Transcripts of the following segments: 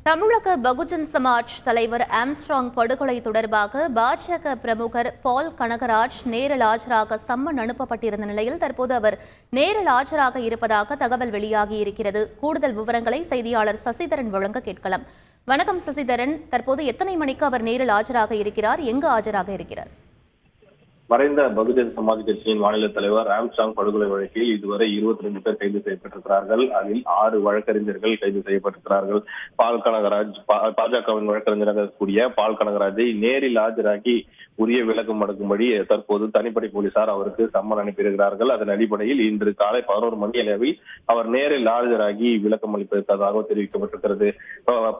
தமிழக பகுஜன் சமாஜ் தலைவர் ஆம்ஸ்ட்ராங் படுகொலை தொடர்பாக பாஜக பிரமுகர் பால் கனகராஜ் நேரில் ஆஜராக சம்மன் அனுப்பப்பட்டிருந்த நிலையில் தற்போது அவர் நேரில் ஆஜராக இருப்பதாக தகவல் வெளியாகியிருக்கிறது. கூடுதல் விவரங்களை செய்தியாளர் சசிதரன் வழங்க கேட்கலாம். வணக்கம் சசிதரன், தற்போது எத்தனை மணிக்கு அவர் நேரில் ஆஜராக இருக்கிறார், எங்கு ஆஜராக இருக்கிறார்? மறைந்த பகுஜன் சமாஜ் கட்சியின் மாநில தலைவர் ஆம்ஸ்ட்ராங் படுகொலை வழக்கில் இதுவரை 22 பேர் கைது செய்யப்பட்டிருக்கிறார்கள். அதில் 6 வழக்கறிஞர்கள் கைது செய்யப்பட்டிருக்கிறார்கள். பால் கனகராஜ், பாஜகவின் வழக்கறிஞராக கூடிய பால் கனகராஜை நேரில் ஆஜராகி உரிய விளக்கம் அளிக்கும்படி தற்போது தனிப்படை போலீசார் அவருக்கு சம்மன் அனுப்பியிருக்கிறார்கள். அதன் அடிப்படையில் இன்று காலை 11 மணி அளவில் அவர் நேரில் ஆஜராகி விளக்கம் அளிப்பதற்காக தெரிவிக்கப்பட்டிருக்கிறது.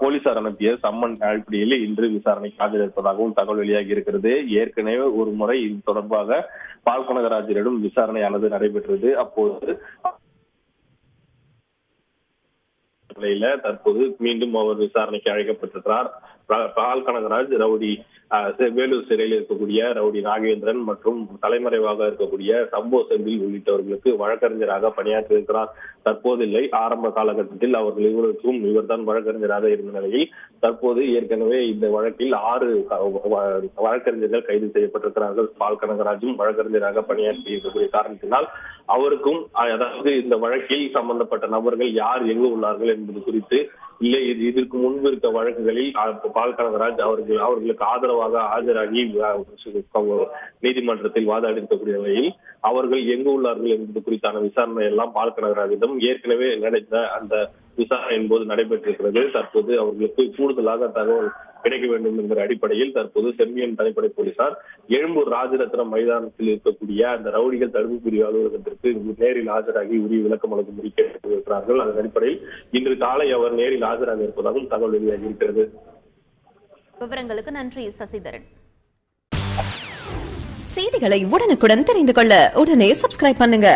போலீசார் அனுப்பிய சம்மன் அடிப்படையில் இன்று விசாரணைக்கு ஆஜரிப்பதாகவும் தகவல் வெளியாகி இருக்கிறது. ஏற்கனவே ஒரு முறை இது தொடர்பாக பால் கனகராஜரிடம் விசாரணையானது நடைபெற்றது. அப்போது தற்போது மீண்டும் அவர் விசாரணைக்கு அழைக்கப்பட்டிருக்கிறார். பால் கனகராஜ் ரவுடி வேலூர் சிறையில் இருக்கக்கூடிய ரவுடி நாகேந்திரன் மற்றும் தலைமறைவாக இருக்கக்கூடிய சம்போ செந்தில் உள்ளிட்டவர்களுக்கு வழக்கறிஞராக பணியாற்றியிருக்கிறார். தற்போது இல்லை, ஆரம்ப காலகட்டத்தில் அவர்கள் இருவருக்கும் இவர்தான் வழக்கறிஞராக இருந்த நிலையில் தற்போது ஏற்கனவே இந்த வழக்கில் 6 வழக்கறிஞர்கள் கைது செய்யப்பட்டிருக்கிறார்கள். பால் கனகராஜும் வழக்கறிஞராக பணியாற்றி இருக்கக்கூடிய காரணத்தினால் அவருக்கும், அதாவது இந்த வழக்கில் சம்பந்தப்பட்ட நபர்கள் யார் எங்கு உள்ளார்கள் என்பது குறித்து இல்லை, இதற்கு முன்பு இருக்க வழக்குகளில் பால் கனகராஜ் அவர்களுக்கு ஆதரவாக ஆஜராகி நீதிமன்றத்தில் வாதாடி இருக்கக்கூடிய நிலையில் அவர்கள் எங்கு உள்ளார்கள் என்பது குறித்தான விசாரணை எல்லாம் பால் கனகராஜிடம் ஏற்கனவே நடந்த அந்த விசாரணையின் போது நடைபெற்றிருக்கிறது. தற்போது அவர்களுக்கு கூடுதலாக தகவல் கிடைக்க வேண்டும் என்கிற அடிப்படையில் தற்போது செம்பியன் தனிப்படை போலீசார் எழும்பூர் ராஜரத்னம் மைதானத்தில் இருக்கக்கூடிய அந்த ரவுடிகள் தடுப்பு பிரிவு அலுவலகத்திற்கு நேரில் ஆஜராகி உரிய விளக்கம் அளிக்கும்படி கேட்டிருக்கிறார்கள். அதன் அடிப்படையில் இன்று காலை அவர் நேரில் ஆஜராக இருப்பதாகவும் தகவல் வெளியாகி இருக்கிறது. விவரங்களுக்கு நன்றி சசிதரன். செய்திகளை உடனுக்குடன் தெரிந்து கொள்ள உடனே சப்ஸ்கிரைப் பண்ணுங்க.